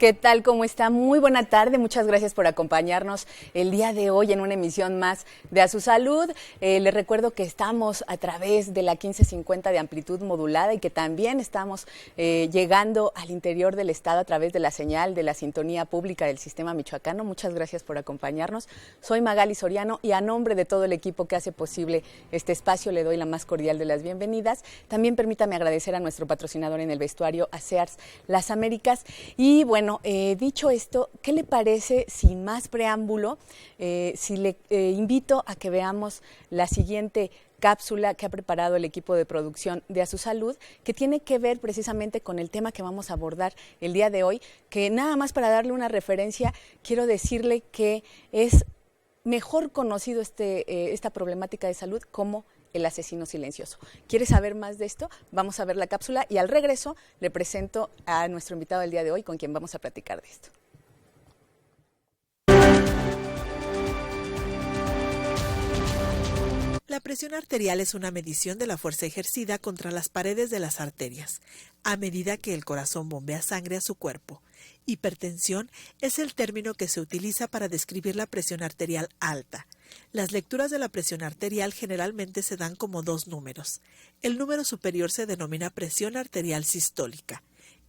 ¿Qué tal? ¿Cómo está? Muy buena tarde. Muchas gracias por acompañarnos el día de hoy en una emisión más de A Su Salud. Les recuerdo que estamos a través de la 1550 de amplitud modulada y que también estamos llegando al interior del estado a través de la señal de la sintonía pública del Sistema Michoacano. Muchas gracias por acompañarnos. Soy Magali Soriano y a nombre de todo el equipo que hace posible este espacio le doy la más cordial de las bienvenidas. También permítame agradecer a nuestro patrocinador en el vestuario, a Sears Las Américas. Y bueno, dicho esto, ¿qué le parece, sin más preámbulo, si le invito a que veamos la siguiente cápsula que ha preparado el equipo de producción de A Su Salud, que tiene que ver precisamente con el tema que vamos a abordar el día de hoy, que nada más para darle una referencia, quiero decirle que es mejor conocido esta problemática de salud como el asesino silencioso. ¿Quiere saber más de esto? Vamos a ver la cápsula y al regreso le presento a nuestro invitado del día de hoy con quien vamos a platicar de esto. La presión arterial es una medición de la fuerza ejercida contra las paredes de las arterias, a medida que el corazón bombea sangre a su cuerpo. Hipertensión es el término que se utiliza para describir la presión arterial alta. Las lecturas de la presión arterial generalmente se dan como dos números. El número superior se denomina presión arterial sistólica.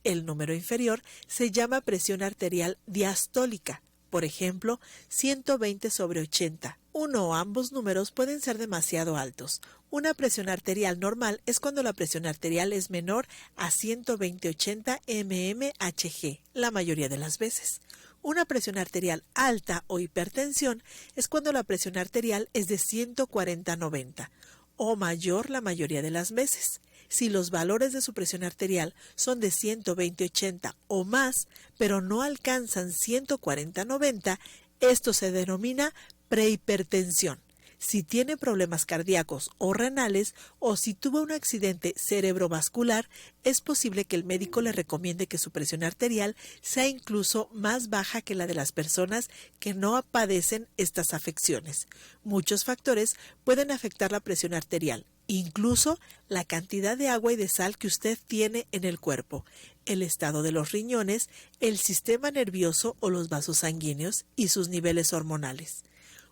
El número inferior se llama presión arterial diastólica. Por ejemplo, 120/80. Uno o ambos números pueden ser demasiado altos. Una presión arterial normal es cuando la presión arterial es menor a 120/80 mmHg, la mayoría de las veces. Una presión arterial alta o hipertensión es cuando la presión arterial es de 140/90 o mayor la mayoría de las veces. Si los valores de su presión arterial son de 120/80 o más, pero no alcanzan 140/90, esto se denomina prehipertensión. Si tiene problemas cardíacos o renales o si tuvo un accidente cerebrovascular, es posible que el médico le recomiende que su presión arterial sea incluso más baja que la de las personas que no padecen estas afecciones. Muchos factores pueden afectar la presión arterial, incluso la cantidad de agua y de sal que usted tiene en el cuerpo, el estado de los riñones, el sistema nervioso o los vasos sanguíneos y sus niveles hormonales.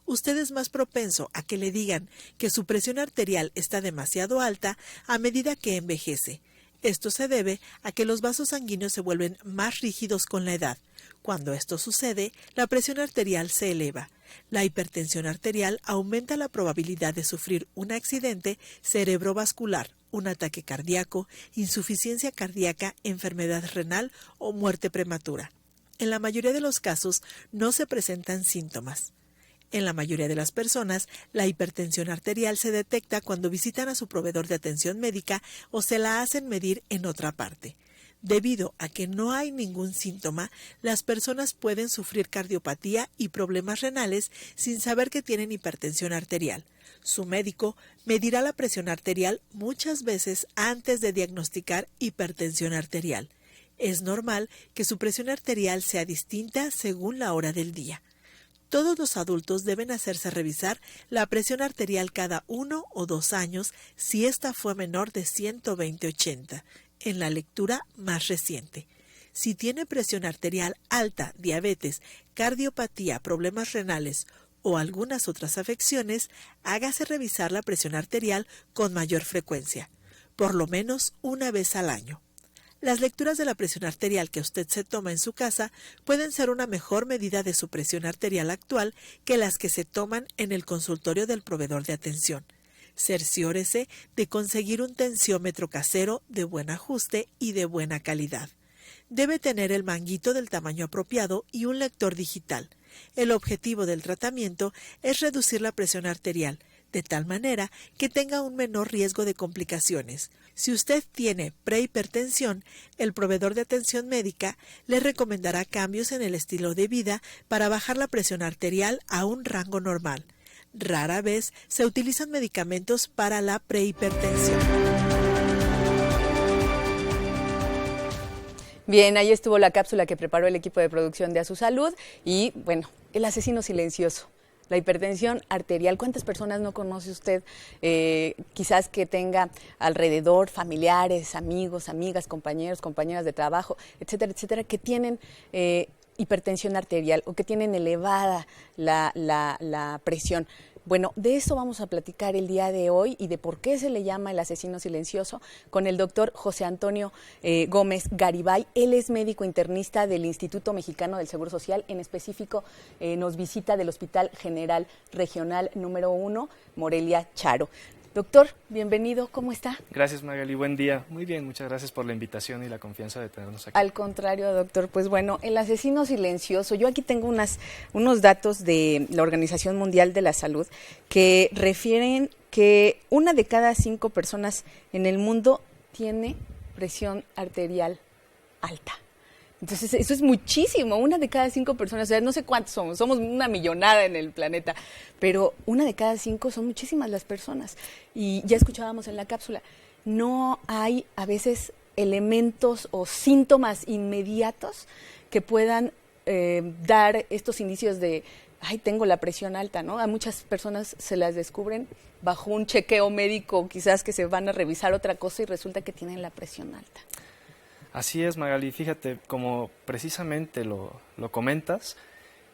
Usted es más propenso a que le digan que su presión arterial está demasiado alta a medida que envejece. Esto se debe a que los vasos sanguíneos se vuelven más rígidos con la edad. Cuando esto sucede, la presión arterial se eleva. La hipertensión arterial aumenta la probabilidad de sufrir un accidente cerebrovascular, un ataque cardíaco, insuficiencia cardíaca, enfermedad renal o muerte prematura. En la mayoría de los casos no se presentan síntomas. En la mayoría de las personas, la hipertensión arterial se detecta cuando visitan a su proveedor de atención médica o se la hacen medir en otra parte. Debido a que no hay ningún síntoma, las personas pueden sufrir cardiopatía y problemas renales sin saber que tienen hipertensión arterial. Su médico medirá la presión arterial muchas veces antes de diagnosticar hipertensión arterial. Es normal que su presión arterial sea distinta según la hora del día. Todos los adultos deben hacerse revisar la presión arterial cada 1 o 2 años si ésta fue menor de 120/80, en la lectura más reciente. Si tiene presión arterial alta, diabetes, cardiopatía, problemas renales o algunas otras afecciones, hágase revisar la presión arterial con mayor frecuencia, por lo menos una vez al año. Las lecturas de la presión arterial que usted se toma en su casa pueden ser una mejor medida de su presión arterial actual que las que se toman en el consultorio del proveedor de atención. Cerciórese de conseguir un tensiómetro casero de buen ajuste y de buena calidad. Debe tener el manguito del tamaño apropiado y un lector digital. El objetivo del tratamiento es reducir la presión arterial, de tal manera que tenga un menor riesgo de complicaciones. Si usted tiene prehipertensión, el proveedor de atención médica le recomendará cambios en el estilo de vida para bajar la presión arterial a un rango normal. Rara vez se utilizan medicamentos para la prehipertensión. Bien, ahí estuvo la cápsula que preparó el equipo de producción de A Su Salud y, bueno, el asesino silencioso. la hipertensión arterial. ¿Cuántas personas no conoce usted, quizás que tenga alrededor familiares, amigos, amigas, compañeros, compañeras de trabajo, etcétera, etcétera, que tienen hipertensión arterial o que tienen elevada la presión? Bueno, de eso vamos a platicar el día de hoy y de por qué se le llama el asesino silencioso con el doctor José Antonio Gómez Garibay. Él es médico internista del Instituto Mexicano del Seguro Social, en específico nos visita del Hospital General Regional número 1, Morelia Charo. Doctor, bienvenido, ¿cómo está? Gracias, Magali, buen día. Muy bien, muchas gracias por la invitación y la confianza de tenernos aquí. Al contrario, doctor, pues bueno, el asesino silencioso, yo aquí tengo unos datos de la Organización Mundial de la Salud que refieren que 1 de cada 5 personas en el mundo tiene presión arterial alta. Entonces, eso es muchísimo, 1 de cada 5 personas, o sea, no sé cuántos somos 1 millonada en el planeta, pero 1 de cada 5 son muchísimas las personas. Y ya escuchábamos en la cápsula, no hay a veces elementos o síntomas inmediatos que puedan dar estos indicios de, ay, tengo la presión alta, ¿no? A muchas personas se las descubren bajo un chequeo médico, quizás que se van a revisar otra cosa y resulta que tienen la presión alta. Así es, Magali, fíjate, como precisamente lo comentas,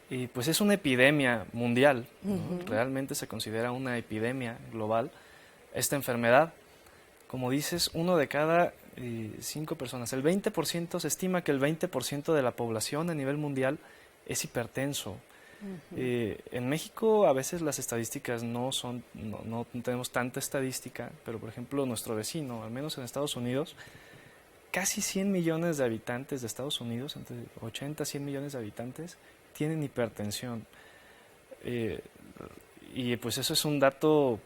y pues es una epidemia mundial, ¿no? Realmente se considera una epidemia global esta enfermedad. Como dices, 1 de cada 5 personas, el 20%, se estima que el 20% de la población a nivel mundial es hipertenso. En México a veces las estadísticas no tenemos tanta estadística, pero por ejemplo nuestro vecino, al menos en Estados Unidos, casi 100 millones de habitantes de Estados Unidos, entre 80 y 100 millones de habitantes, tienen hipertensión. Y pues eso es un dato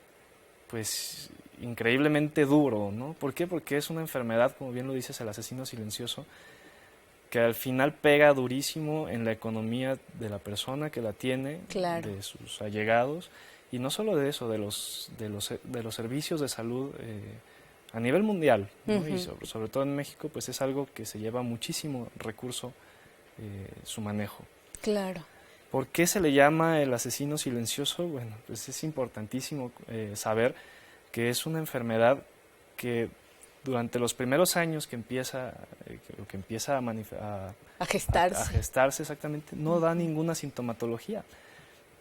pues increíblemente duro, ¿no? ¿Por qué? Porque es una enfermedad, como bien lo dices, el asesino silencioso, que al final pega durísimo en la economía de la persona que la tiene, claro, de sus allegados, y no solo de eso, de los servicios de salud a nivel mundial, ¿no? Y sobre todo en México, pues es algo que se lleva muchísimo recurso su manejo. Claro. ¿Por qué se le llama el asesino silencioso? Bueno, pues es importantísimo saber que es una enfermedad que durante los primeros años que empieza a gestarse, exactamente, no da ninguna sintomatología.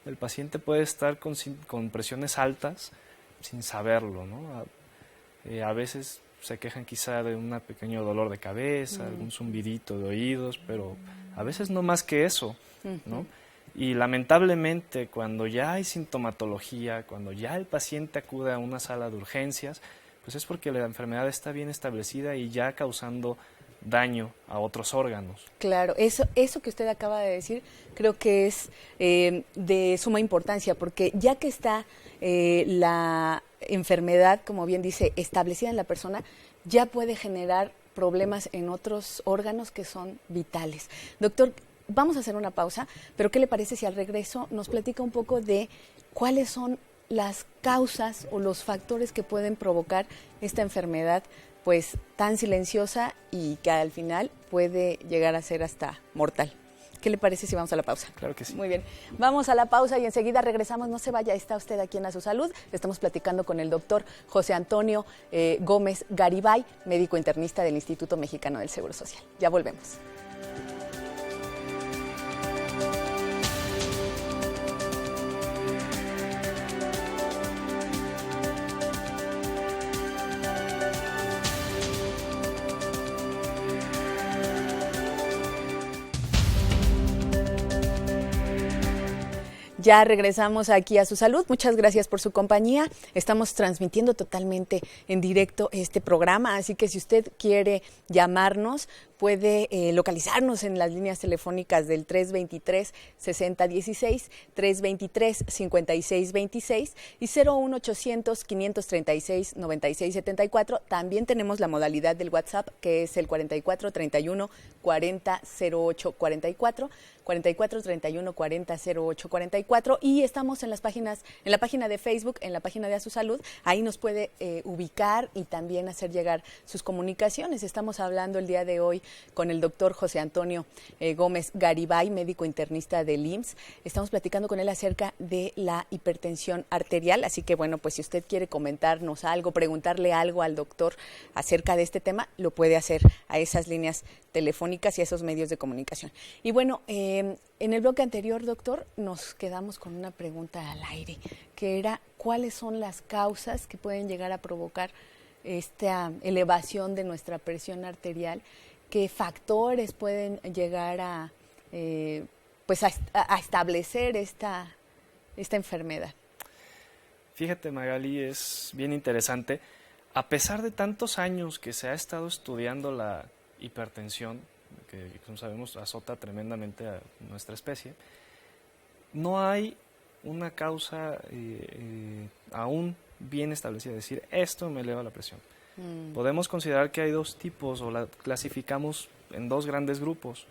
El paciente puede estar con presiones altas sin saberlo, ¿no? A veces se quejan quizá de un pequeño dolor de cabeza, algún zumbidito de oídos, pero a veces no más que eso, ¿no? Y lamentablemente cuando ya hay sintomatología, cuando ya el paciente acude a una sala de urgencias, pues es porque la enfermedad está bien establecida y ya causando daño a otros órganos. Claro, eso que usted acaba de decir creo que es de suma importancia, porque ya que está la enfermedad, como bien dice, establecida en la persona, ya puede generar problemas en otros órganos que son vitales. Doctor, vamos a hacer una pausa, pero ¿qué le parece si al regreso nos platica un poco de cuáles son las causas o los factores que pueden provocar esta enfermedad pues tan silenciosa y que al final puede llegar a ser hasta mortal? ¿Qué le parece si vamos a la pausa? Claro que sí. Muy bien. Vamos a la pausa y enseguida regresamos. No se vaya, está usted aquí en A Su Salud. Estamos platicando con el doctor José Antonio Gómez Garibay, médico internista del Instituto Mexicano del Seguro Social. Ya volvemos. Ya regresamos aquí a Su Salud. Muchas gracias por su compañía. Estamos transmitiendo totalmente en directo este programa, así que si usted quiere llamarnos, puede localizarnos en las líneas telefónicas del 323-6016, 323-5626 y 01800-536-9674. También tenemos la modalidad del WhatsApp, que es el 4431-400844, 4431-400844, y estamos en la página de Facebook, en la página de A Su Salud. Ahí nos puede ubicar y también hacer llegar sus comunicaciones. Estamos hablando el día de hoy con el doctor José Antonio Gómez Garibay, médico internista del IMSS. Estamos platicando con él acerca de la hipertensión arterial, así que bueno, pues si usted quiere comentarnos algo, preguntarle algo al doctor acerca de este tema, lo puede hacer a esas líneas telefónicas y a esos medios de comunicación. Y bueno, en el bloque anterior, doctor, nos quedamos con una pregunta al aire, que era ¿cuáles son las causas que pueden llegar a provocar esta elevación de nuestra presión arterial? ¿Qué factores pueden llegar a establecer esta enfermedad? Fíjate, Magali, es bien interesante. A pesar de tantos años que se ha estado estudiando la hipertensión, que como sabemos azota tremendamente a nuestra especie, no hay una causa aún bien establecida, es decir, esto me eleva la presión. Podemos considerar que hay dos tipos, o la clasificamos en dos grandes grupos.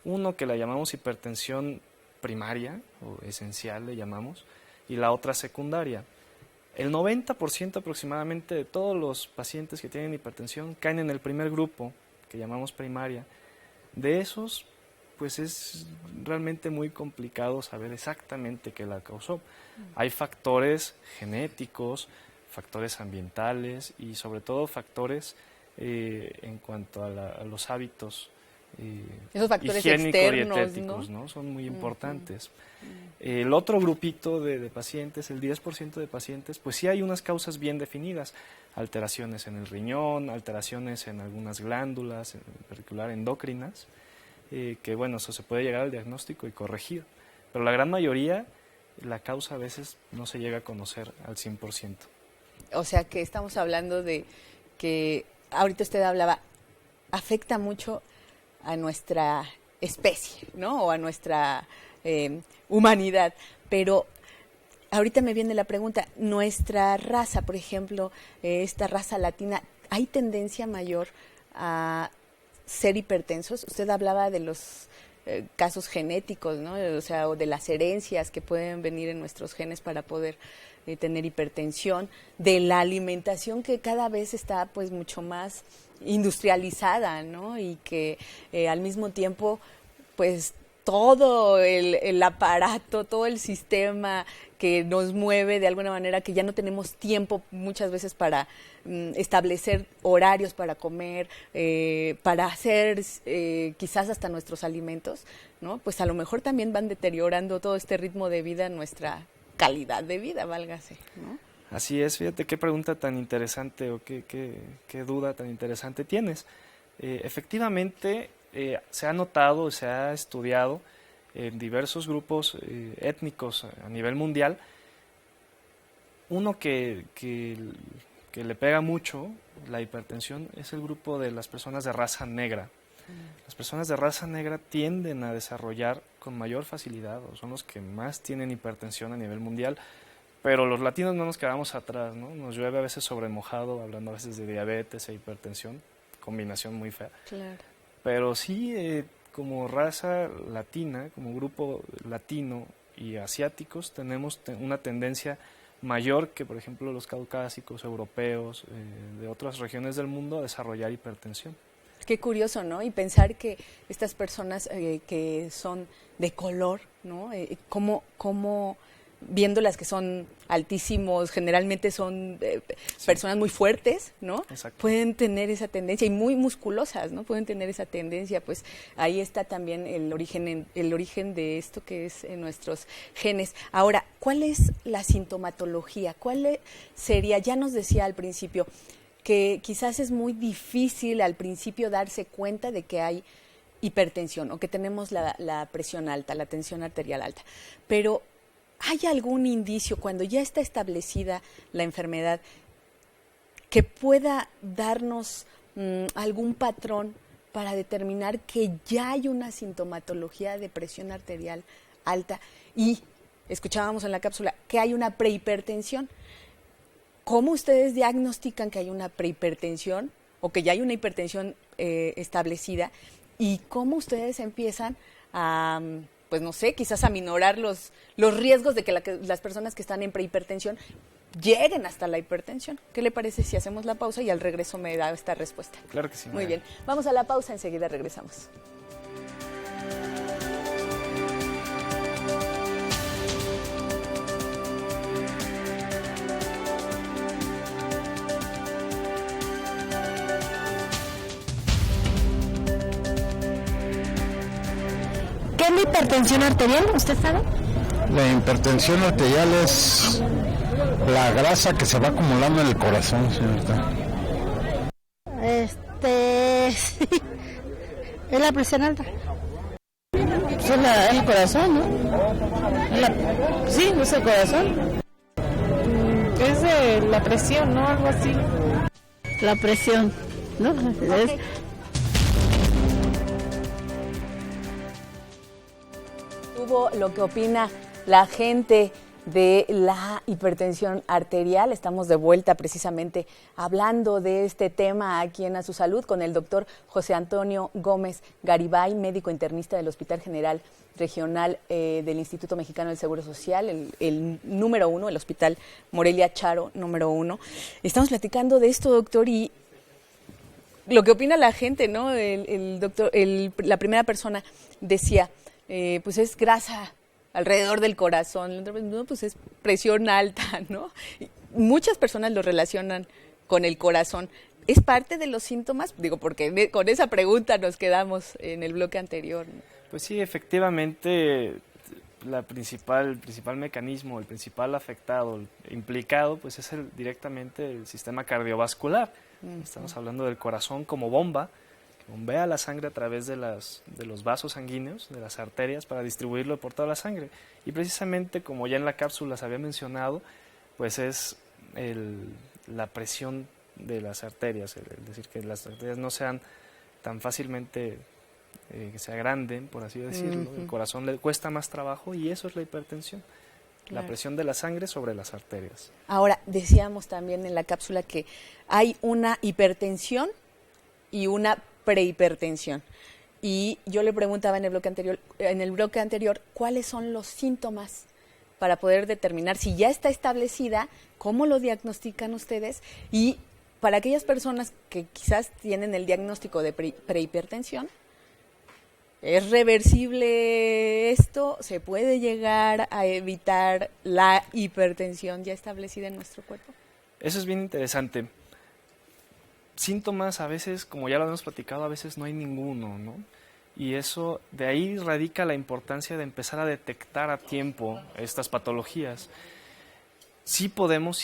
Uno que la llamamos hipertensión primaria, o esencial le llamamos, y la otra secundaria. El 90% aproximadamente de todos los pacientes que tienen hipertensión caen en el primer grupo, que llamamos primaria. De esos, pues es realmente muy complicado saber exactamente qué la causó. Hay factores genéticos, factores ambientales y sobre todo factores en cuanto a los hábitos esos factores higiénico-dietéticos, externos, ¿no? Son muy importantes. El otro grupito de pacientes, el 10% de pacientes, pues sí hay unas causas bien definidas, alteraciones en el riñón, alteraciones en algunas glándulas, en particular endocrinas, que bueno, eso se puede llegar al diagnóstico y corregir, pero la gran mayoría, la causa a veces no se llega a conocer al 100%. O sea que estamos hablando de que, ahorita usted hablaba, afecta mucho a nuestra especie, ¿no? O a nuestra humanidad. Pero ahorita me viene la pregunta, nuestra raza, por ejemplo, esta raza latina, ¿hay tendencia mayor a ser hipertensos? Usted hablaba de los casos genéticos, ¿no? O sea, o de las herencias que pueden venir en nuestros genes para poder tener hipertensión, de la alimentación que cada vez está pues mucho más industrializada, ¿no? Y que al mismo tiempo pues todo el aparato, todo el sistema que nos mueve de alguna manera, que ya no tenemos tiempo muchas veces para establecer horarios para comer, para hacer quizás hasta nuestros alimentos, ¿no? Pues a lo mejor también van deteriorando todo este ritmo de vida, nuestra calidad de vida, válgase, ¿no? Así es, fíjate qué pregunta tan interesante o qué duda tan interesante tienes. Efectivamente, se ha notado, se ha estudiado en diversos grupos étnicos a nivel mundial, uno que le pega mucho la hipertensión es el grupo de las personas de raza negra. Las personas de raza negra tienden a desarrollar con mayor facilidad, o son los que más tienen hipertensión a nivel mundial, pero los latinos no nos quedamos atrás, ¿no? Nos llueve a veces sobre mojado, hablando a veces de diabetes e hipertensión, combinación muy fea. Claro. Pero sí, como raza latina, como grupo latino y asiáticos, tenemos una tendencia mayor que, por ejemplo, los caucásicos, europeos, de otras regiones del mundo a desarrollar hipertensión. Qué curioso, ¿no? Y pensar que estas personas que son de color, ¿no? Cómo viéndolas que son altísimos, generalmente son personas muy fuertes, ¿no? Exacto. Pueden tener esa tendencia, y muy musculosas, ¿no? Pueden tener esa tendencia, pues ahí está también el origen de esto que es en nuestros genes. Ahora, ¿cuál es la sintomatología? ¿Cuál sería? Ya nos decía al principio que quizás es muy difícil al principio darse cuenta de que hay hipertensión o que tenemos la presión alta, la tensión arterial alta, pero ¿hay algún indicio cuando ya está establecida la enfermedad que pueda darnos algún patrón para determinar que ya hay una sintomatología de presión arterial alta? Y escuchábamos en la cápsula que hay una prehipertensión. ¿Cómo ustedes diagnostican que hay una prehipertensión o que ya hay una hipertensión establecida? ¿Y cómo ustedes empiezan a pues no sé, quizás aminorar los riesgos de que las personas que están en prehipertensión lleguen hasta la hipertensión. ¿Qué le parece si hacemos la pausa y al regreso me da esta respuesta? Claro que sí. Muy bien, vamos a la pausa, enseguida regresamos. ¿Qué es la hipertensión arterial? ¿Usted sabe? La hipertensión arterial es la grasa que se va acumulando en el corazón, señorita. Sí. Es la presión alta. Pues es el corazón, ¿no? Sí, es el corazón. Es de la presión, ¿no? Algo así. La presión, ¿no? Okay. Lo que opina la gente de la hipertensión arterial. Estamos de vuelta precisamente hablando de este tema aquí en A Su Salud con el doctor José Antonio Gómez Garibay, médico internista del Hospital General Regional del Instituto Mexicano del Seguro Social, el número 1, el Hospital Morelia Charo número 1. Estamos platicando de esto, doctor, y lo que opina la gente, ¿no? El doctor, la primera persona decía, pues es grasa alrededor del corazón, no, pues es presión alta, ¿no? Muchas personas lo relacionan con el corazón. ¿Es parte de los síntomas? Digo, porque con esa pregunta nos quedamos en el bloque anterior, ¿no? Pues sí, efectivamente, el principal mecanismo, el principal afectado, el implicado, pues es directamente el sistema cardiovascular. Estamos hablando del corazón como bomba, que bombea la sangre a través de los vasos sanguíneos, de las arterias, para distribuirlo por toda la sangre. Y precisamente, como ya en la cápsula se había mencionado, pues es la presión de las arterias, es decir, que las arterias no sean tan fácilmente, que se agranden, por así decirlo. El corazón le cuesta más trabajo y eso es la hipertensión. Claro. La presión de la sangre sobre las arterias. Ahora, decíamos también en la cápsula que hay una hipertensión y una prehipertensión. Y yo le preguntaba en el bloque anterior, ¿cuáles son los síntomas para poder determinar si ya está establecida, cómo lo diagnostican ustedes? Y para aquellas personas que quizás tienen el diagnóstico de prehipertensión, ¿es reversible esto? ¿Se puede llegar a evitar la hipertensión ya establecida en nuestro cuerpo? Eso es bien interesante. Síntomas a veces, como ya lo hemos platicado, a veces no hay ninguno, ¿no? Y eso, de ahí radica la importancia de empezar a detectar a tiempo estas patologías. Sí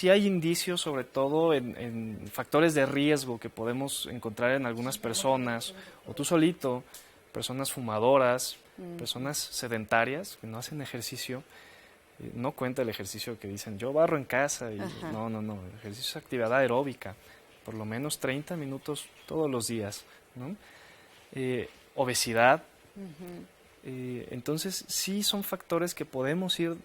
hay indicios, sobre todo en factores de riesgo que podemos encontrar en algunas personas, o tú solito, personas fumadoras, personas sedentarias que no hacen ejercicio. No cuenta el ejercicio que dicen, yo barro en casa. Y no, el ejercicio es actividad aeróbica, por lo menos 30 minutos todos los días, ¿no? Obesidad. Entonces, sí son factores que podemos ir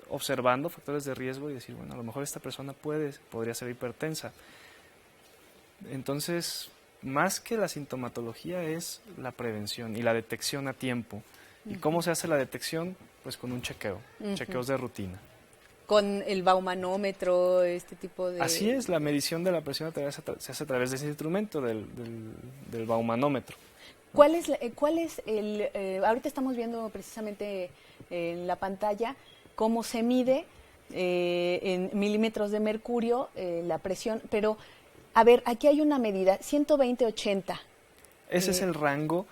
observando, factores de riesgo, y decir, bueno, a lo mejor esta persona podría ser hipertensa. Entonces, más que la sintomatología es la prevención y la detección a tiempo. ¿Y cómo se hace la detección? Pues con un chequeo, chequeos de rutina. Con el baumanómetro, este tipo de... Así es, la medición de la presión arterial se hace a través de ese instrumento, del baumanómetro. ¿Cuál es ahorita estamos viendo precisamente en la pantalla cómo se mide en milímetros de mercurio la presión, pero a ver, aquí hay una medida, 120/80. Ese es el rango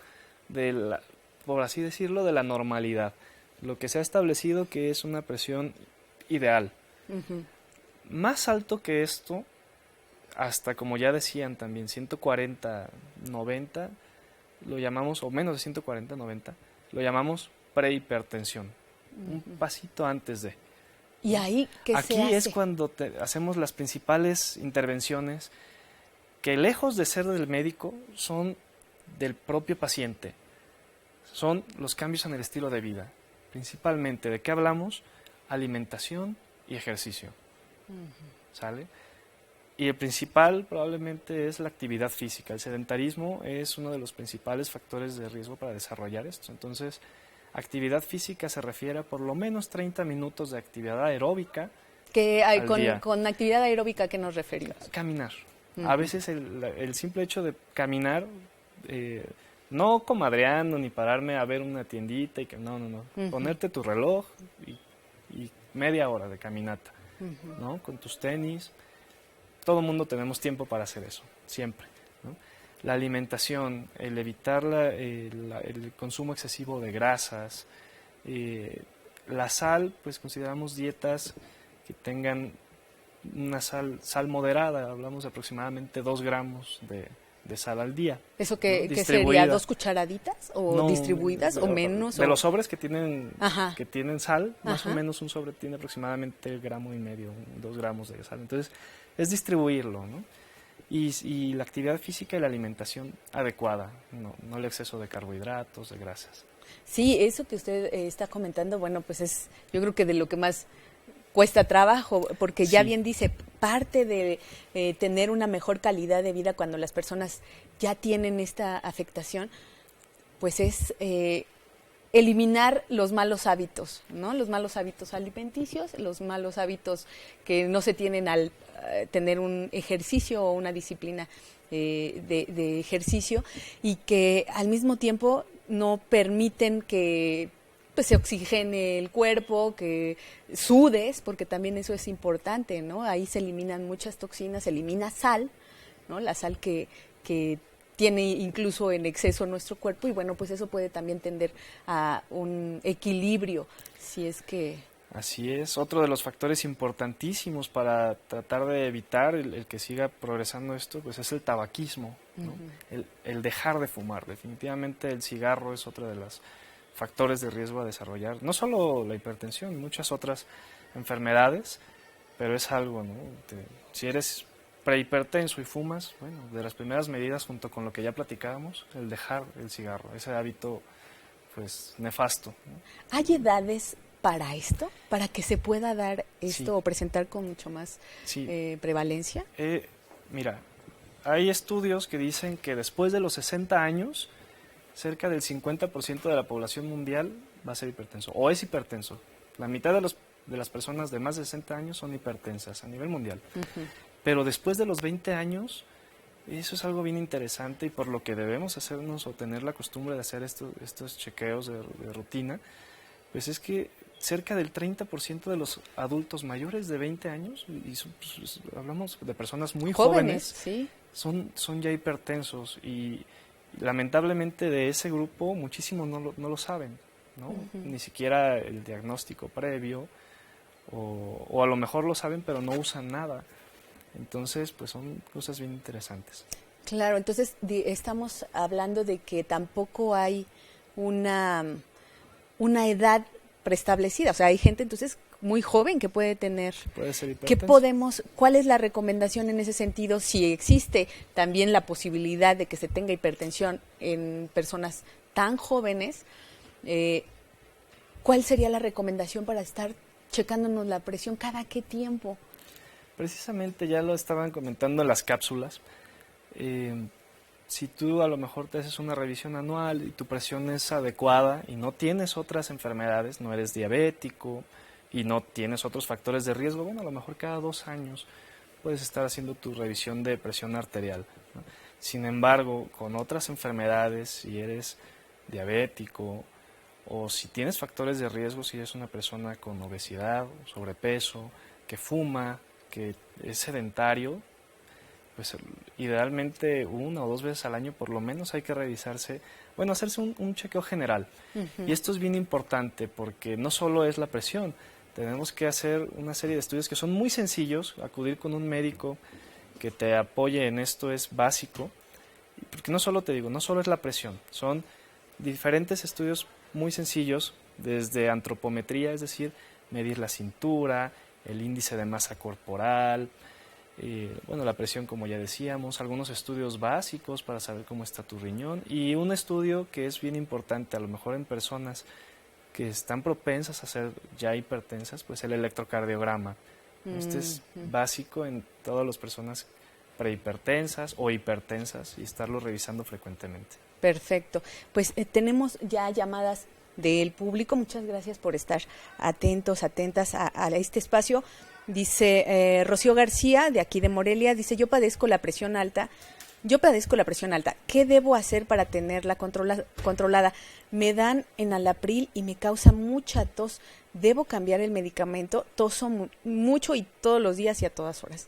por así decirlo, de la normalidad. Lo que se ha establecido que es una presión ideal. Más alto que esto, hasta como ya decían también, 140/90, lo llamamos, o menos de 140/90, lo llamamos prehipertensión. Un pasito antes de. ¿Y ahí qué se hace? Aquí es cuando hacemos las principales intervenciones que, lejos de ser del médico, son del propio paciente. Son los cambios en el estilo de vida. Principalmente, ¿de qué hablamos? Alimentación y ejercicio. ¿Sale? Y el principal probablemente es la actividad física. El sedentarismo es uno de los principales factores de riesgo para desarrollar esto. Entonces, Actividad física se refiere a por lo menos 30 minutos de actividad aeróbica. Que al día. Con actividad aeróbica, ¿a qué nos referimos? Caminar. A veces el simple hecho de caminar, no comadreando ni pararme a ver una tiendita y que no. Ponerte tu reloj y media hora de caminata, ¿no? Con tus tenis. Todo el mundo tenemos tiempo para hacer eso, siempre, ¿no? La alimentación, el evitar el consumo excesivo de grasas, la sal, pues consideramos dietas que tengan una sal moderada, hablamos de aproximadamente 2 gramos de sal al día. ¿Eso ¿no? qué sería? ¿2 cucharaditas? ¿O No, distribuidas? ¿O menos? De los sobres que tienen sal, más Ajá. o menos un sobre tiene aproximadamente 1,5 gramos, 2 gramos de sal. Entonces, es distribuirlo, ¿no? Y la actividad física y la alimentación adecuada, no el exceso de carbohidratos, de grasas. Sí, eso que usted está comentando, bueno, pues es yo creo que de lo que más cuesta trabajo, porque ya Sí. bien dice, parte de tener una mejor calidad de vida cuando las personas ya tienen esta afectación, pues es eliminar los malos hábitos, ¿no? Los malos hábitos alimenticios, los malos hábitos que no se tienen al tener un ejercicio o una disciplina de ejercicio y que al mismo tiempo no permiten que pues se oxigene el cuerpo, que sudes, porque también eso es importante, ¿no? Ahí se eliminan muchas toxinas, se elimina sal, ¿no? La sal que tiene incluso en exceso nuestro cuerpo y bueno, pues eso puede también tender a un equilibrio, si es que... Así es, otro de los factores importantísimos para tratar de evitar el que siga progresando esto, pues es el tabaquismo, ¿no? El dejar de fumar. Definitivamente el cigarro es otro de los factores de riesgo a desarrollar, no solo la hipertensión, muchas otras enfermedades, pero es algo, ¿no? Si eres prehipertenso y fumas, bueno, de las primeras medidas junto con lo que ya platicábamos, el dejar el cigarro, ese hábito pues nefasto, ¿no? ¿Hay edades para esto? ¿Para que se pueda dar esto Sí. o presentar con mucho más Sí. prevalencia? Mira, hay estudios que dicen que después de los 60 años, cerca del 50% de la población mundial va a ser hipertenso, o es hipertenso. La mitad de las personas de más de 60 años son hipertensas a nivel mundial. Pero después de los 20 años, eso es algo bien interesante y por lo que debemos hacernos o tener la costumbre de hacer estos chequeos de rutina, pues es que cerca del 30% de los adultos mayores de 20 años, pues, hablamos de personas muy jóvenes, sí. son ya hipertensos y lamentablemente de ese grupo muchísimos no lo saben, ¿no? Ni siquiera el diagnóstico previo o a lo mejor lo saben pero no usan nada. Entonces, pues son cosas bien interesantes. Claro, entonces estamos hablando de que tampoco hay una edad preestablecida, o sea, hay gente entonces muy joven que puede tener. Puede ser ¿Qué hipertenso. cuál es la recomendación en ese sentido? Si existe también la posibilidad de que se tenga hipertensión en personas tan jóvenes, ¿cuál sería la recomendación para estar checándonos la presión cada qué tiempo? Precisamente ya lo estaban comentando en las cápsulas. Si tú a lo mejor te haces una revisión anual y tu presión es adecuada y no tienes otras enfermedades, no eres diabético y no tienes otros factores de riesgo, bueno, a lo mejor cada 2 años puedes estar haciendo tu revisión de presión arterial, ¿no? Sin embargo, con otras enfermedades, si eres diabético o si tienes factores de riesgo, si eres una persona con obesidad, sobrepeso, que fuma, que es sedentario, pues idealmente 1 o 2 veces al año por lo menos hay que revisarse, bueno, hacerse un chequeo general. Y esto es bien importante porque no solo es la presión, tenemos que hacer una serie de estudios que son muy sencillos, acudir con un médico que te apoye en esto es básico, porque no solo es la presión, son diferentes estudios muy sencillos, desde antropometría, es decir, medir la cintura, el índice de masa corporal, la presión como ya decíamos, algunos estudios básicos para saber cómo está tu riñón y un estudio que es bien importante, a lo mejor en personas que están propensas a ser ya hipertensas, pues el electrocardiograma. Este es básico en todas las personas prehipertensas o hipertensas y estarlo revisando frecuentemente. Perfecto. Pues tenemos ya llamadas del público. Muchas gracias por estar atentos, atentas a este espacio. Dice Rocío García, de aquí de Morelia, dice, yo padezco la presión alta. ¿Qué debo hacer para tenerla controlada? Me dan enalapril y me causa mucha tos. ¿Debo cambiar el medicamento? Toso mucho y todos los días y a todas horas.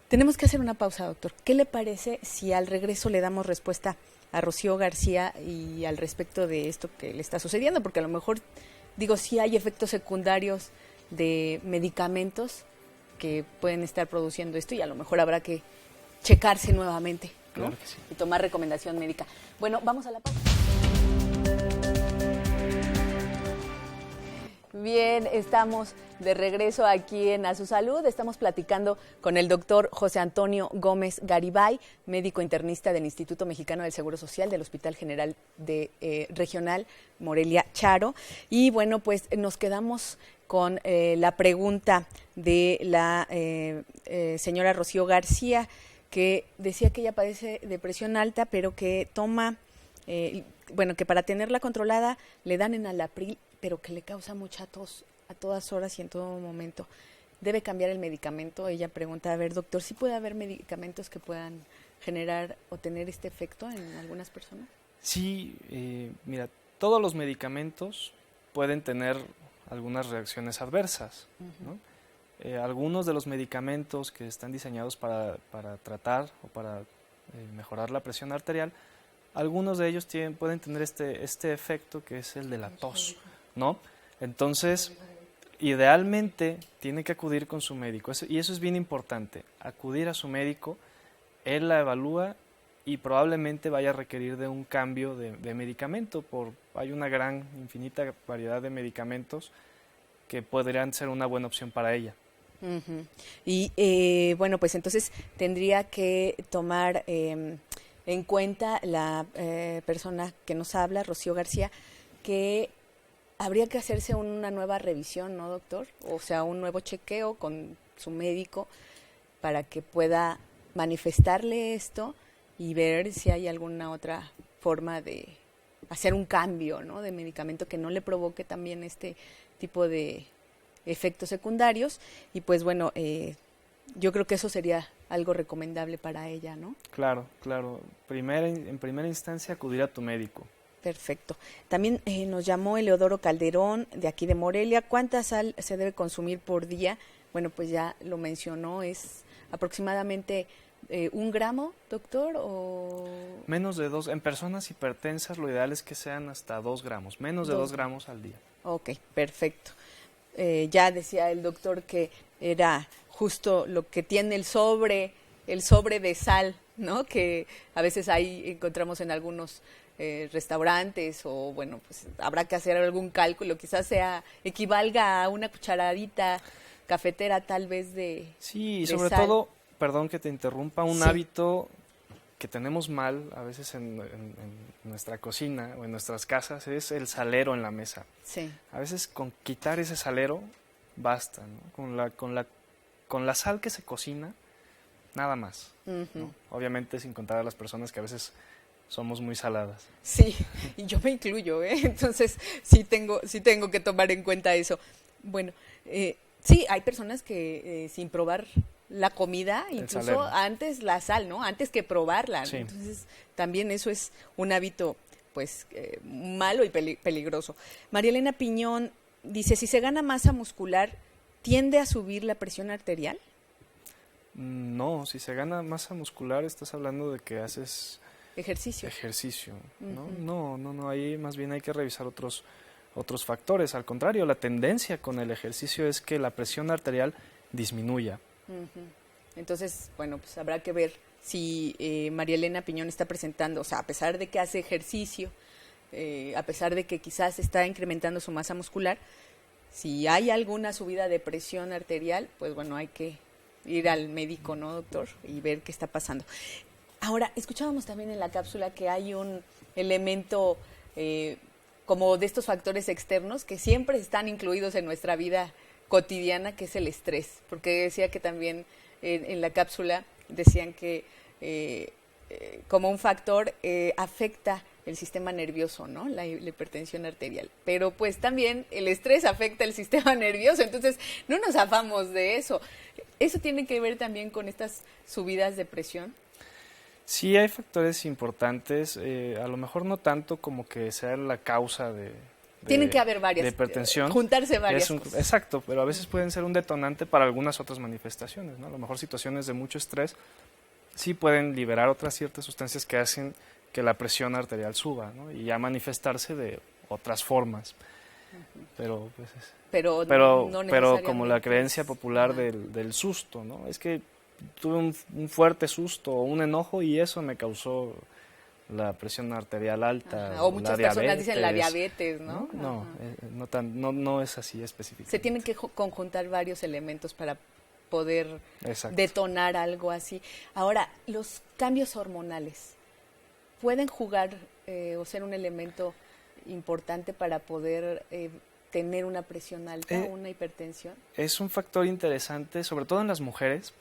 Tenemos que hacer una pausa, doctor. ¿Qué le parece si al regreso le damos respuesta a Rocío García y al respecto de esto que le está sucediendo? Porque a lo mejor, sí hay efectos secundarios de medicamentos que pueden estar produciendo esto y a lo mejor habrá que checarse nuevamente, ¿no? Claro que sí. Y tomar recomendación médica. Bueno, vamos a la pausa. Bien, estamos de regreso aquí en A Su Salud. Estamos platicando con el doctor José Antonio Gómez Garibay, médico internista del Instituto Mexicano del Seguro Social del Hospital General de Regional Morelia Charo. Y bueno, pues nos quedamos con la pregunta de la señora Rocío García, que decía que ella padece de presión alta, pero que toma, que para tenerla controlada le dan enalapril, pero que le causa mucha tos a todas horas y en todo momento. ¿Debe cambiar el medicamento? Ella pregunta, a ver, doctor, ¿sí puede haber medicamentos que puedan generar o tener este efecto en algunas personas? Sí, mira, todos los medicamentos pueden tener algunas reacciones adversas, ¿no? Algunos de los medicamentos que están diseñados para tratar o para mejorar la presión arterial, algunos de ellos pueden tener este efecto que es el de la tos, ¿no? Entonces, idealmente tiene que acudir con su médico, y eso es bien importante, acudir a su médico, él la evalúa y probablemente vaya a requerir de un cambio de medicamento, hay una infinita variedad de medicamentos que podrían ser una buena opción para ella. Uh-huh. Y pues entonces tendría que tomar en cuenta la persona que nos habla, Rocío García, que habría que hacerse una nueva revisión, ¿no, doctor? O sea, un nuevo chequeo con su médico para que pueda manifestarle esto y ver si hay alguna otra forma de hacer un cambio, ¿no?, de medicamento que no le provoque también este tipo de efectos secundarios. Y pues bueno, yo creo que eso sería algo recomendable para ella, ¿no? Claro. En primera instancia, acudir a tu médico. Perfecto. También nos llamó Eleodoro Calderón, de aquí de Morelia. ¿Cuánta sal se debe consumir por día? Bueno, pues ya lo mencionó, es aproximadamente 1 gramo, doctor, o... Menos de 2. En personas hipertensas lo ideal es que sean hasta 2 gramos, menos de 2 gramos al día. Ok, perfecto. Ya decía el doctor que era justo lo que tiene el sobre de sal, ¿no? Que a veces ahí encontramos en algunos restaurantes, o bueno, pues habrá que hacer algún cálculo, quizás equivalga a una cucharadita cafetera tal vez de Sí, de sobre sal. todo, perdón que te interrumpa, un Sí. hábito que tenemos mal a veces en nuestra cocina o en nuestras casas es el salero en la mesa. Sí. A veces con quitar ese salero basta, ¿no? Con la sal que se cocina, nada más, Ujú. ¿no? Obviamente sin contar a las personas que a veces somos muy saladas. Sí, y yo me incluyo, ¿eh? Entonces sí tengo que tomar en cuenta eso. Bueno, sí, hay personas que sin probar la comida, incluso salero. antes la sal, ¿no? Antes que probarla, ¿no? Sí. Entonces también eso es un hábito, pues, malo y peligroso. María Elena Piñón dice, si se gana masa muscular, ¿tiende a subir la presión arterial? No, si se gana masa muscular estás hablando de que haces Ejercicio. ¿no? Ujú. No, ahí más bien hay que revisar otros factores. Al contrario, la tendencia con el ejercicio es que la presión arterial disminuya. Ujú. Entonces, bueno, pues habrá que ver si María Elena Piñón está presentando, o sea, a pesar de que hace ejercicio, a pesar de que quizás está incrementando su masa muscular, si hay alguna subida de presión arterial, pues bueno, hay que ir al médico, ¿no, doctor? Y ver qué está pasando. Ahora, escuchábamos también en la cápsula que hay un elemento como de estos factores externos que siempre están incluidos en nuestra vida cotidiana, que es el estrés, porque decía que también en la cápsula decían que como un factor afecta el sistema nervioso, ¿no? La hipertensión arterial. Pero pues también el estrés afecta el sistema nervioso, entonces no nos zafamos de eso. ¿Eso tiene que ver también con estas subidas de presión? Sí, hay factores importantes, a lo mejor no tanto como que sea la causa de Tienen que haber varias, de hipertensión. juntarse varias cosas. Exacto, pero a veces pueden ser un detonante para algunas otras manifestaciones, ¿no? A lo mejor situaciones de mucho estrés sí pueden liberar otras ciertas sustancias que hacen que la presión arterial suba, ¿no? Y ya manifestarse de otras formas. Pero pues pero como la creencia popular del susto, ¿no? Es que tuve un fuerte susto o un enojo y eso me causó la presión arterial alta. Ajá. O muchas personas dicen la diabetes, ¿no? No es así específicamente. Se tienen que conjuntar varios elementos para poder detonar algo así. Ahora, los cambios hormonales pueden jugar o ser un elemento importante para poder tener una presión alta o una hipertensión. Es un factor interesante, sobre todo en las mujeres.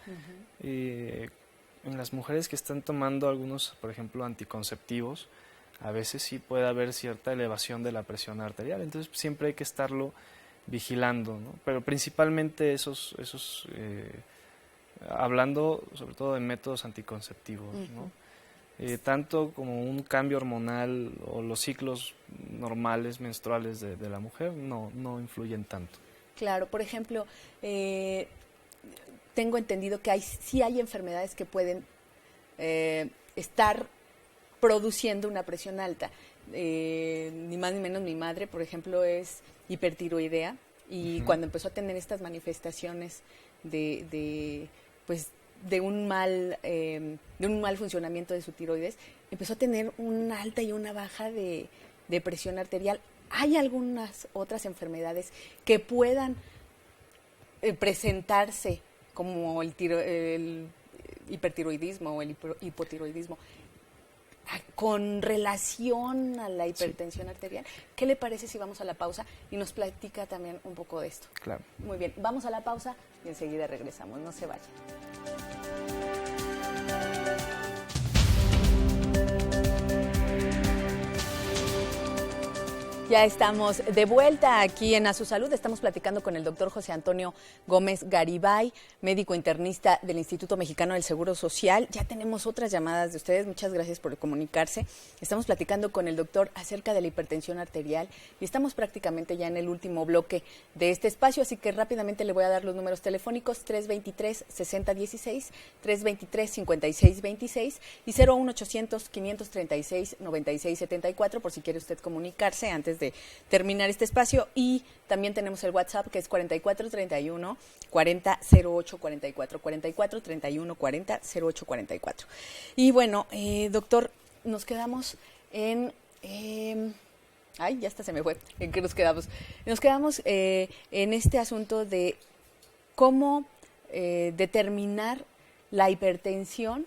En las mujeres que están tomando algunos, por ejemplo, anticonceptivos, a veces sí puede haber cierta elevación de la presión arterial. Entonces siempre hay que estarlo vigilando, ¿no? Pero principalmente hablando sobre todo de métodos anticonceptivos, ¿no? Tanto como un cambio hormonal o los ciclos normales menstruales de la mujer no influyen tanto. Claro, por ejemplo, tengo entendido que sí hay enfermedades que pueden estar produciendo una presión alta. Ni más ni menos mi madre, por ejemplo, es hipertiroidea y cuando empezó a tener estas manifestaciones de un mal funcionamiento de su tiroides, empezó a tener una alta y una baja de presión arterial. ¿Hay algunas otras enfermedades que puedan presentarse como el hipertiroidismo o el hipotiroidismo con relación a la hipertensión arterial? ¿Qué le parece si vamos a la pausa y nos platica también un poco de esto? Claro. Muy bien, vamos a la pausa y enseguida regresamos, no se vayan. Ya estamos de vuelta aquí en A Su Salud. Estamos platicando con el doctor José Antonio Gómez Garibay, médico internista del Instituto Mexicano del Seguro Social. Ya tenemos otras llamadas de ustedes. Muchas gracias por comunicarse. Estamos platicando con el doctor acerca de la hipertensión arterial y estamos prácticamente ya en el último bloque de este espacio, así que rápidamente le voy a dar los números telefónicos: 323-6016, 323-5626 y 01800-536-9674 por si quiere usted comunicarse antes de terminar este espacio. Y también tenemos el WhatsApp, que es 4431 400844, 4431 400844. Y bueno, doctor, nos quedamos en ya hasta se me fue. ¿En qué nos quedamos? Nos quedamos en este asunto de cómo determinar la hipertensión,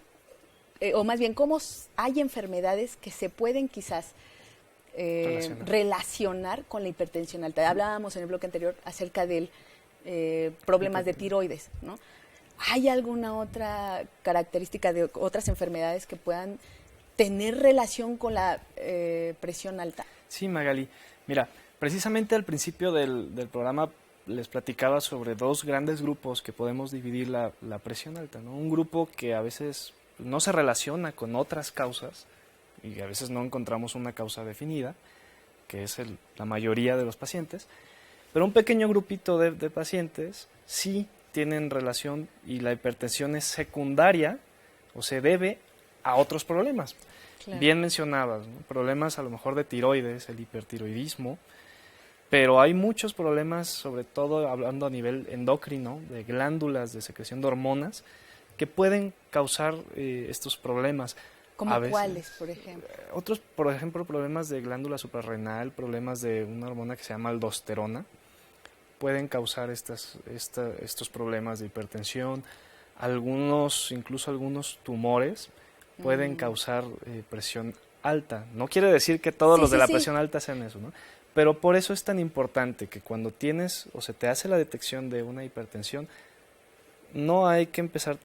o más bien cómo hay enfermedades que se pueden quizás relacionar con la hipertensión alta. Hablábamos en el bloque anterior acerca del problemas de tiroides, ¿no? ¿Hay alguna otra característica de otras enfermedades que puedan tener relación con la presión alta? Sí, Magali. Mira, precisamente al principio del programa les platicaba sobre dos grandes grupos que podemos dividir la presión alta, ¿no? Un grupo que a veces no se relaciona con otras causas y a veces no encontramos una causa definida, que es la mayoría de los pacientes, pero un pequeño grupito de pacientes sí tienen relación y la hipertensión es secundaria o se debe a otros problemas. Claro. Bien mencionabas, ¿no? Problemas a lo mejor de tiroides, el hipertiroidismo, pero hay muchos problemas, sobre todo hablando a nivel endocrino, de glándulas de secreción de hormonas, que pueden causar estos problemas. ¿Como cuáles, por ejemplo? Otros, por ejemplo, problemas de glándula suprarrenal, problemas de una hormona que se llama aldosterona, pueden causar estos problemas de hipertensión. Incluso algunos tumores pueden causar presión alta. No quiere decir que todos los de la presión alta sean eso, ¿no? Pero por eso es tan importante que cuando tienes o se te hace la detección de una hipertensión, no hay que empezar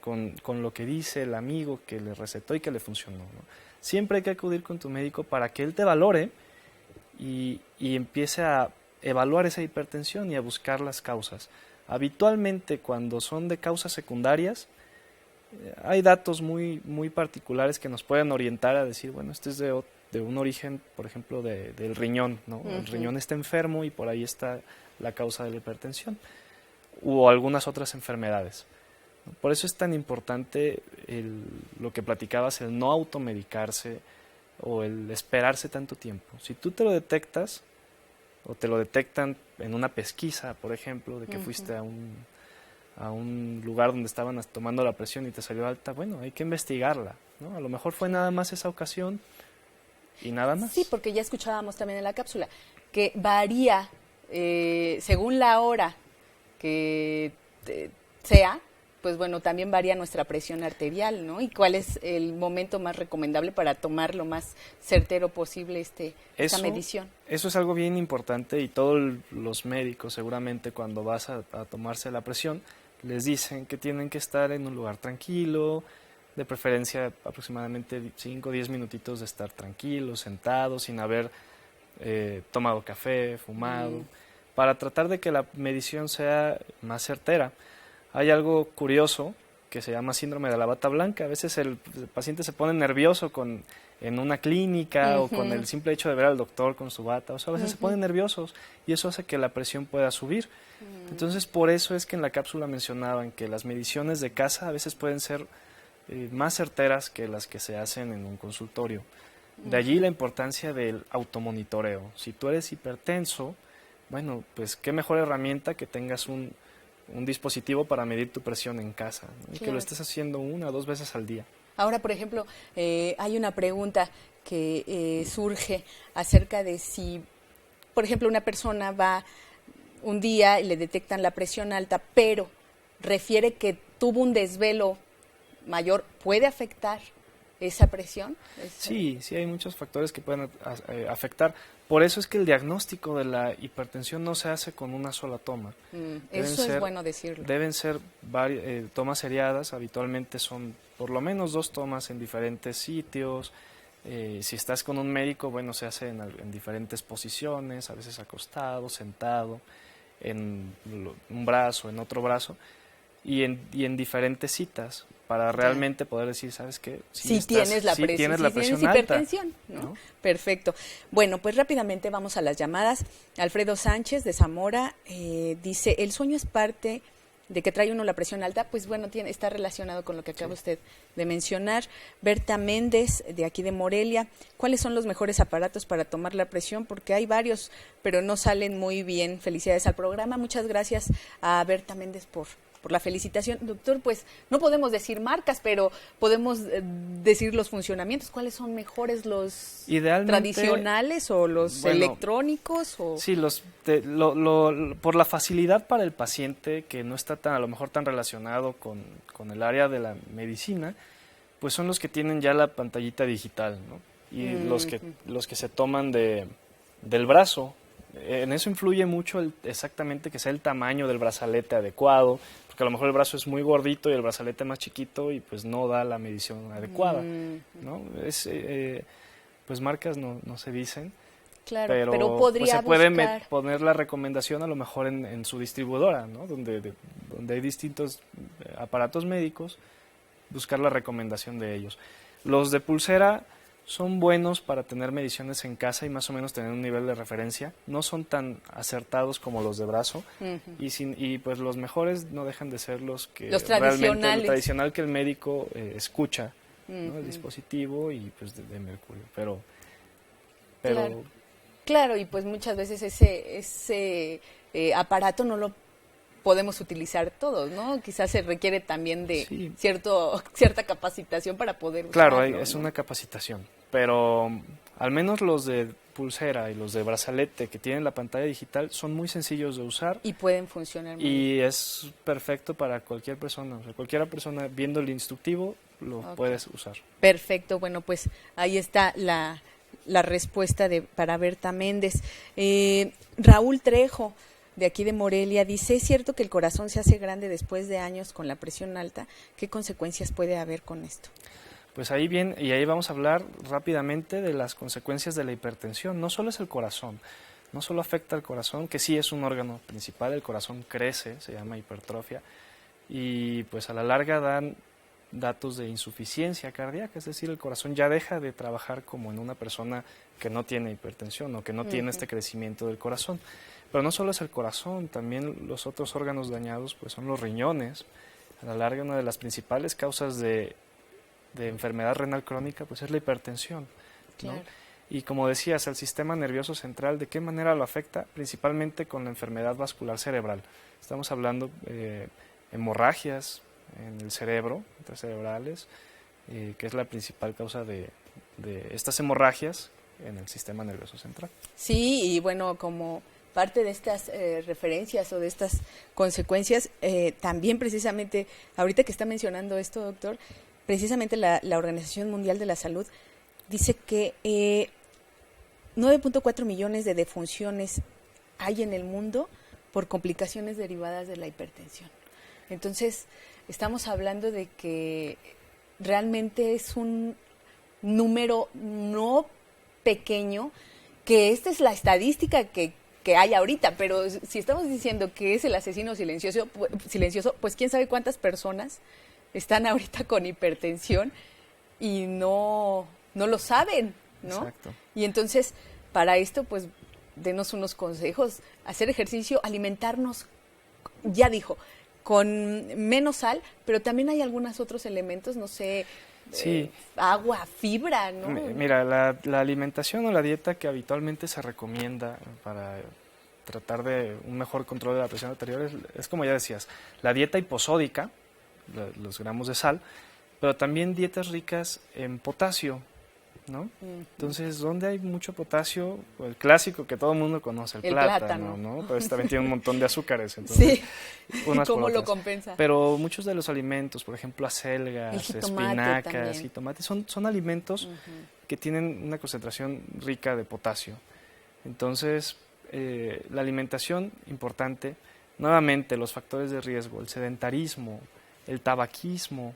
con lo que dice el amigo que le recetó y que le funcionó, ¿no? siempre hay que acudir con tu médico para que él te valore y empiece a evaluar esa hipertensión y a buscar las causas. Habitualmente, cuando son de causas secundarias, hay datos muy, muy particulares que nos pueden orientar a decir, bueno, este es de un origen, por ejemplo, del riñón, ¿no? El riñón está enfermo y por ahí está la causa de la hipertensión, o algunas otras enfermedades. Por eso es tan importante lo que platicabas, el no automedicarse o el esperarse tanto tiempo. Si tú te lo detectas, o te lo detectan en una pesquisa, por ejemplo, de que fuiste a un lugar donde estaban tomando la presión y te salió alta, bueno, hay que investigarla, ¿no? A lo mejor fue nada más esa ocasión y nada más. Sí, porque ya escuchábamos también en la cápsula que varía según la hora que sea, pues bueno, también varía nuestra presión arterial, ¿no? Y cuál es el momento más recomendable para tomar lo más certero posible esa medición. Eso es algo bien importante y todos los médicos seguramente cuando vas a tomarse la presión les dicen que tienen que estar en un lugar tranquilo, de preferencia aproximadamente 5 o 10 minutitos de estar tranquilos, sentados, sin haber tomado café, fumado, para tratar de que la medición sea más certera. Hay algo curioso que se llama síndrome de la bata blanca. A veces el paciente se pone nervioso en una clínica o con el simple hecho de ver al doctor con su bata. O sea, a veces se ponen nerviosos y eso hace que la presión pueda subir. Entonces, por eso es que en la cápsula mencionaban que las mediciones de casa a veces pueden ser más certeras que las que se hacen en un consultorio. De allí la importancia del automonitoreo. Si tú eres hipertenso, bueno, pues qué mejor herramienta que tengas un dispositivo para medir tu presión en casa, ¿no? Claro. Y que lo estés haciendo 1 o 2 veces al día. Ahora, por ejemplo, hay una pregunta que surge acerca de si, por ejemplo, una persona va un día y le detectan la presión alta, pero refiere que tuvo un desvelo mayor, ¿puede afectar esa presión? Sí, hay muchos factores que pueden afectar. Por eso es que el diagnóstico de la hipertensión no se hace con una sola toma. Eso es bueno decirlo. Deben ser tomas seriadas, habitualmente son por lo menos 2 tomas en diferentes sitios. Si estás con un médico, bueno, se hace en diferentes posiciones, a veces acostado, sentado, en un brazo, en otro brazo, y en diferentes citas, para realmente poder decir, ¿sabes qué? Tienes la presión alta, hipertensión, ¿no? Perfecto. Bueno, pues rápidamente vamos a las llamadas. Alfredo Sánchez de Zamora dice, ¿el sueño es parte de que trae uno la presión alta? Pues bueno, está relacionado con lo que acaba usted de mencionar. Berta Méndez, de aquí de Morelia, ¿cuáles son los mejores aparatos para tomar la presión? Porque hay varios, pero no salen muy bien. Felicidades al programa. Muchas gracias a Berta Méndez por la felicitación. Doctor, pues no podemos decir marcas, pero podemos decir los funcionamientos. ¿Cuáles son mejores, los tradicionales o los electrónicos? Sí, por la facilidad para el paciente, que no está a lo mejor tan relacionado con el área de la medicina, pues son los que tienen ya la pantallita digital, ¿no? Y los que se toman del brazo. En eso influye mucho exactamente que sea el tamaño del brazalete adecuado, porque a lo mejor el brazo es muy gordito y el brazalete más chiquito y pues no da la medición adecuada, ¿no? Pues marcas no se dicen, claro, pero podría pues se puede poner la recomendación a lo mejor en su distribuidora, ¿no? Donde hay distintos aparatos médicos, buscar la recomendación de ellos. Los de pulsera son buenos para tener mediciones en casa y más o menos tener un nivel de referencia. No son tan acertados como los de brazo y pues los mejores no dejan de ser los realmente el tradicional que el médico escucha, ¿no? El dispositivo y pues de mercurio. Pero claro, y pues muchas veces ese aparato no lo podemos utilizar todos, ¿no? Quizás se requiere también de cierta capacitación para poder usarlo. Claro, es una capacitación, pero al menos los de pulsera y los de brazalete que tienen la pantalla digital son muy sencillos de usar. Y pueden funcionar muy bien. Y es perfecto para cualquier persona. O sea, cualquier persona viendo el instructivo lo puedes usar. Perfecto, bueno, pues ahí está la respuesta para Berta Méndez. Raúl Trejo, de aquí de Morelia, dice, ¿es cierto que el corazón se hace grande después de años con la presión alta? ¿Qué consecuencias puede haber con esto? Pues ahí bien, y ahí vamos a hablar rápidamente de las consecuencias de la hipertensión. No solo es el corazón, no solo afecta al corazón, que sí es un órgano principal, el corazón crece, se llama hipertrofia, y pues a la larga dan datos de insuficiencia cardíaca, es decir, el corazón ya deja de trabajar como en una persona que no tiene hipertensión o que no tiene este crecimiento del corazón. Pero no solo es el corazón, también los otros órganos dañados pues son los riñones. A la larga, una de las principales causas de enfermedad renal crónica pues es la hipertensión, ¿no? Claro. Y como decías, el sistema nervioso central, ¿de qué manera lo afecta? Principalmente con la enfermedad vascular cerebral. Estamos hablando hemorragias en el cerebro, intracerebrales, que es la principal causa de estas hemorragias en el sistema nervioso central. Sí, y bueno, como parte de estas referencias o de estas consecuencias, también precisamente, ahorita que está mencionando esto, doctor, precisamente la Organización Mundial de la Salud dice que 9.4 millones de defunciones hay en el mundo por complicaciones derivadas de la hipertensión. Entonces, estamos hablando de que realmente es un número no pequeño, que esta es la estadística que hay ahorita, pero si estamos diciendo que es el asesino silencioso, pues quién sabe cuántas personas están ahorita con hipertensión y no lo saben, ¿no? Exacto. Y entonces, para esto, pues, denos unos consejos, hacer ejercicio, alimentarnos, ya dijo, con menos sal, pero también hay algunos otros elementos, no sé, Sí. Agua, fibra, ¿no? Mira, la alimentación o la dieta que habitualmente se recomienda para tratar de un mejor control de la presión arterial es como ya decías, la dieta hiposódica, los gramos de sal, pero también dietas ricas en potasio, ¿no? Entonces, ¿dónde hay mucho potasio? El clásico que todo el mundo conoce, el plátano, ¿no? Pero también tiene un montón de azúcares. Entonces, sí, ¿y cómo lo compensa? Pero muchos de los alimentos, por ejemplo, acelgas, espinacas, también. jitomates, son alimentos que tienen una concentración rica de potasio. Entonces, la alimentación, importante, nuevamente los factores de riesgo, el sedentarismo, el tabaquismo,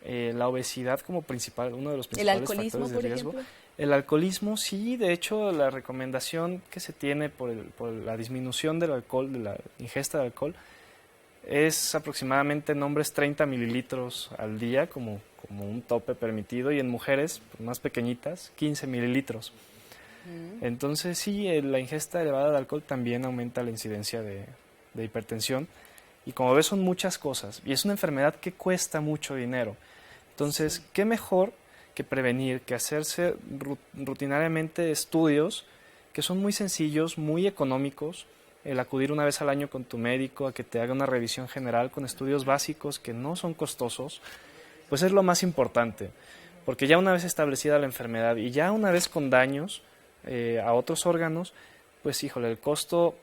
la obesidad como principal, uno de los principales factores de riesgo. Ejemplo. El alcoholismo, sí, de hecho la recomendación que se tiene por la disminución del alcohol, de la ingesta de alcohol, es aproximadamente en hombres 30 mililitros al día como un tope permitido, y en mujeres más pequeñitas 15 mililitros. Entonces sí, la ingesta elevada de alcohol también aumenta la incidencia de hipertensión, y como ves son muchas cosas, y es una enfermedad que cuesta mucho dinero. Entonces, ¿qué mejor que prevenir, que hacerse rutinariamente estudios que son muy sencillos, muy económicos, el acudir una vez al año con tu médico a que te haga una revisión general con estudios básicos que no son costosos, pues es lo más importante, porque ya una vez establecida la enfermedad y ya una vez con daños a otros órganos, pues híjole, el costo,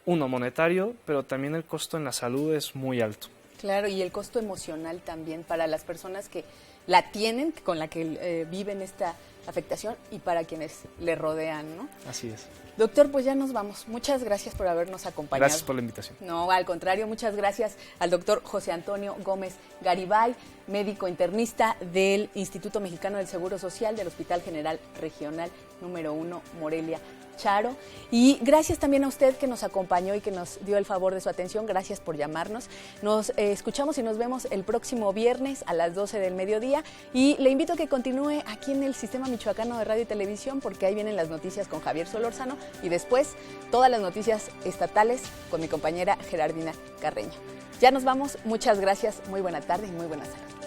monetario, pero también el costo en la salud es muy alto. Claro, y el costo emocional también para las personas que la tienen, con la que viven esta afectación, y para quienes le rodean, ¿no? Así es. Doctor, pues ya nos vamos. Muchas gracias por habernos acompañado. Gracias por la invitación. No, al contrario, muchas gracias al doctor José Antonio Gómez Garibay, médico internista del Instituto Mexicano del Seguro Social del Hospital General Regional número 1, Morelia, Charo. Y gracias también a usted que nos acompañó y que nos dio el favor de su atención. Gracias por llamarnos. Nos escuchamos y nos vemos el próximo viernes a las 12 del mediodía. Y le invito a que continúe aquí en el Sistema Michoacano de Radio y Televisión, porque ahí vienen las noticias con Javier Solórzano y después todas las noticias estatales con mi compañera Gerardina Carreño. Ya nos vamos. Muchas gracias. Muy buena tarde y muy buena salud.